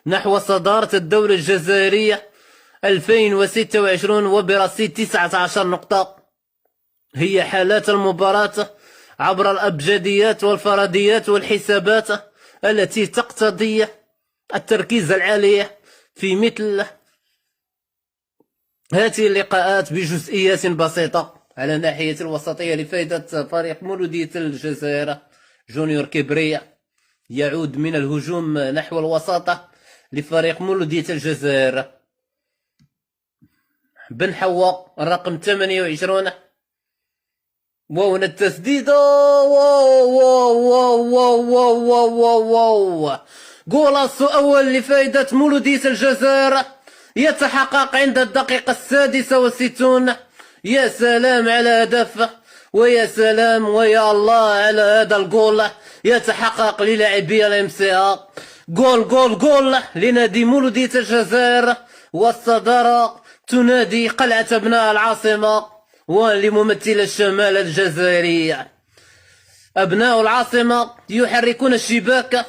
نحو صدارة الدوري الجزائرية 2026 وبرصيد 19 نقطة. هي حالات المباراة عبر الأبجديات والفرديات والحسابات التي تقتضي التركيز العالي في مثل هذه اللقاءات بجزئيات بسيطة. على ناحية الوسطية لفائدة فريق مولودية الجزائر، جونيور كبرية يعود من الهجوم نحو الوساطة لفريق مولودية الجزائر. بن حوا الرقم 28، وهنا التسديدة. واو واو واو واو واو واو واو جولاصو أول لفائدة مولودية الجزائر يتحقق عند الدقيقة 66. يا سلام على هدف، ويا سلام ويا الله على هذا الجول يتحقق للاعبي الامسيا. جول جول جول لنادي مولودية الجزائر، والصدارة تنادي قلعة أبناء العاصمة ولممثل الشمال الجزائري. أبناء العاصمة يحركون الشباك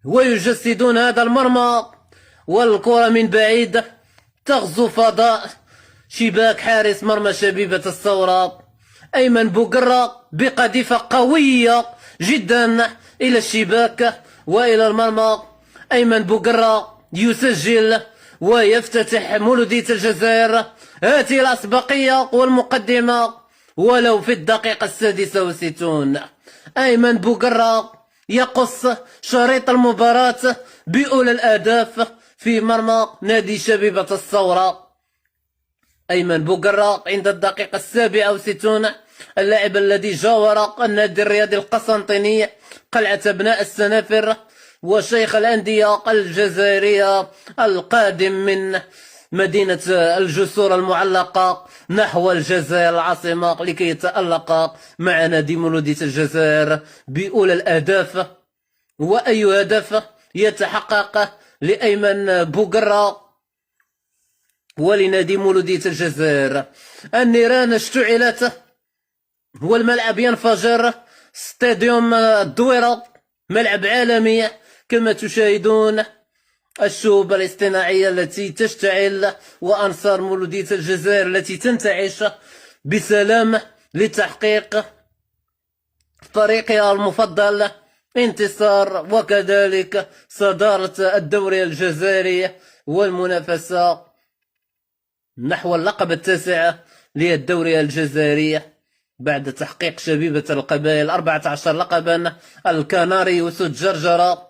ويجسدون هذا المرمى، والكرة من بعيد تغزو فضاء شباك حارس مرمى شبيبة الثورة أيمن بوقرة بقذيفة قوية جدا إلى الشباك وإلى المرمى. أيمن بوقرة يسجل ويفتتح مولودية الجزائر هذه الأسبقية والمقدمة ولو في الدقيقة 66. أيمن بوقرة يقص شريط المباراة بأولى الأهداف في مرمى نادي شبيبة الثورة. أيمن بوقرة عند الدقيقة 67، اللاعب الذي جاور النادي الرياضي القسنطيني قلعة أبناء السنافر وشيخ الأندية الجزائرية القادم من مدينة الجسور المعلقة نحو الجزائر العاصمة لكي يتألق مع نادي مولودية الجزائر بأولى الأهداف. وأي هدف يتحقق لأيمن بوقرة ولنادي مولودية الجزائر. النيران اشتعلت والملعب ينفجر. ستاديوم الدويرة ملعب عالمي كما تشاهدون، الشوب الاصطناعية التي تشتعل وأنصار مولودية الجزائر التي تنتعش بسلام لتحقيق فريقها المفضل انتصار وكذلك صدارة الدوري الجزائري والمنافسة نحو اللقب التاسع للدوري الجزائري بعد تحقيق شبيبة القبائل 14 لقبا. الكناري وسود جرجرة